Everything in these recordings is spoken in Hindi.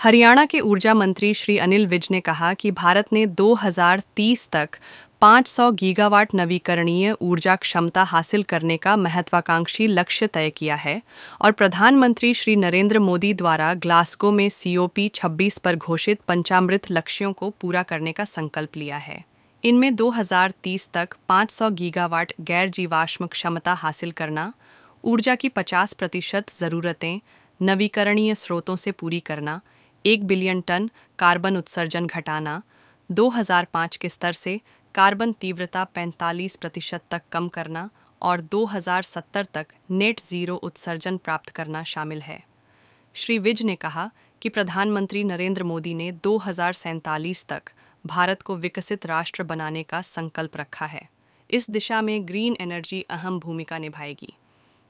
हरियाणा के ऊर्जा मंत्री श्री अनिल विज ने कहा कि भारत ने 2030 तक 500 गीगावाट नवीकरणीय ऊर्जा क्षमता हासिल करने का महत्वाकांक्षी लक्ष्य तय किया है और प्रधानमंत्री श्री नरेंद्र मोदी द्वारा ग्लासगो में COP 26 पर घोषित पंचामृत लक्ष्यों को पूरा करने का संकल्प लिया है। इनमें 2030 तक 500 गीगावाट गैर जीवाश्म क्षमता हासिल करना, ऊर्जा की 50% ज़रूरतें नवीकरणीय स्रोतों से पूरी करना, 1 बिलियन टन कार्बन उत्सर्जन घटाना, 2005 के स्तर से कार्बन तीव्रता 45% तक कम करना और 2070 तक नेट ज़ीरो उत्सर्जन प्राप्त करना शामिल है। श्री विज ने कहा कि प्रधानमंत्री नरेंद्र मोदी ने 2047 तक भारत को विकसित राष्ट्र बनाने का संकल्प रखा है। इस दिशा में ग्रीन एनर्जी अहम भूमिका निभाएगी।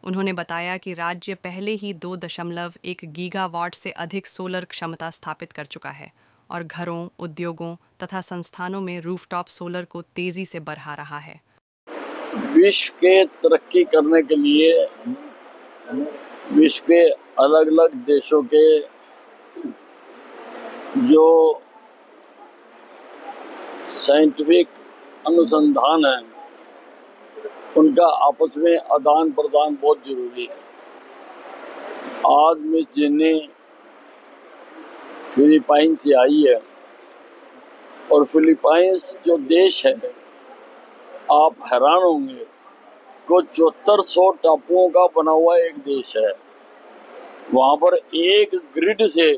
उन्होंने बताया कि राज्य पहले ही 2.1 गीगावाट से अधिक सोलर क्षमता स्थापित कर चुका है और घरों, उद्योगों तथा संस्थानों में रूफटॉप सोलर को तेजी से बढ़ा रहा है। विश्व के तरक्की करने के लिए विश्व के अलग अलग देशों के जो साइंटिफिक अनुसंधान है उनका आपस में आदान प्रदान बहुत जरूरी है। आज मिस जिन्नी फिलीपाइंस से आई है और फिलीपाइंस जो देश है आप हैरान होंगे, वो 7400 टापुओं का बना हुआ एक देश है। वहाँ पर एक ग्रिड से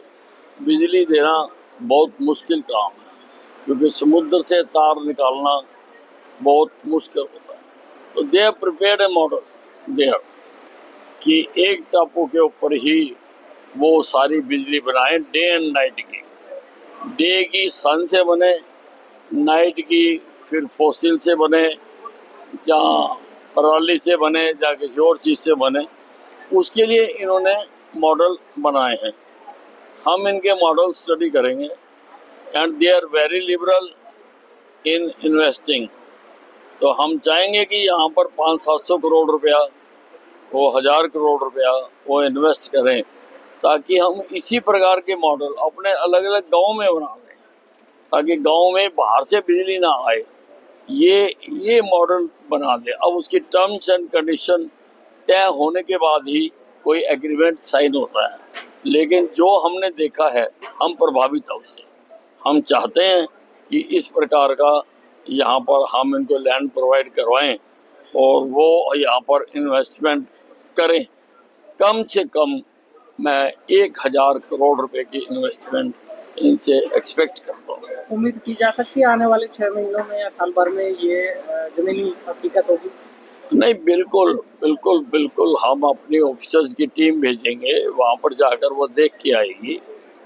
बिजली देना बहुत मुश्किल काम है, क्योंकि समुद्र से तार निकालना बहुत मुश्किल होता है। तो they have prepared a model there कि एक टापू के ऊपर ही वो सारी बिजली बनाए, डे एंड नाइट की। डे की सन से बने, नाइट की फिर फॉसिल से बने, जहाँ पराली से बने, या किसी और चीज़ से बने, उसके लिए इन्होंने मॉडल बनाए हैं। हम इनके मॉडल स्टडी करेंगे and they are very liberal in investing. तो हम चाहेंगे कि यहाँ पर 500-700 करोड़ रुपया, वो 1000 करोड़ रुपया वो इन्वेस्ट करें, ताकि हम इसी प्रकार के मॉडल अपने अलग अलग गाँव में बना लें, ताकि गाँव में बाहर से बिजली ना आए। ये मॉडल बना दे। अब उसकी टर्म्स एंड कंडीशन तय होने के बाद ही कोई एग्रीमेंट साइन होता है, लेकिन जो हमने देखा है हम प्रभावित हैं उससे। हम चाहते हैं कि इस प्रकार का यहाँ पर हम इनको लैंड प्रोवाइड करवाएं और वो यहाँ पर इन्वेस्टमेंट करें। कम से कम मैं 1000 करोड़ रुपए की इन्वेस्टमेंट इनसे एक्सपेक्ट करता हूँ। उम्मीद की जा सकती है आने वाले 6 महीनों में या साल भर में ये जमीनी हकीकत होगी? नहीं, बिल्कुल बिल्कुल बिल्कुल। हम अपनी ऑफिसर्स की टीम भेजेंगे, वहाँ पर जाकर वो देख के आएगी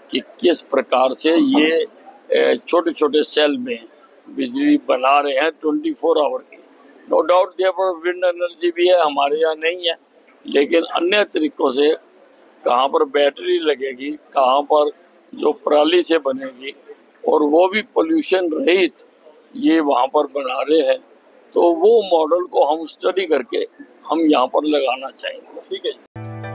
कि किस प्रकार से ये छोटे छोटे सेल में बिजली बना रहे हैं 24 आवर की। नो डाउट देयर पर विंड एनर्जी भी है, हमारे यहाँ नहीं है, लेकिन अन्य तरीकों से कहाँ पर बैटरी लगेगी, कहाँ पर जो पराली से बनेगी, और वो भी पोल्यूशन रहित ये वहाँ पर बना रहे हैं। तो वो मॉडल को हम स्टडी करके हम यहाँ पर लगाना चाहेंगे। ठीक है।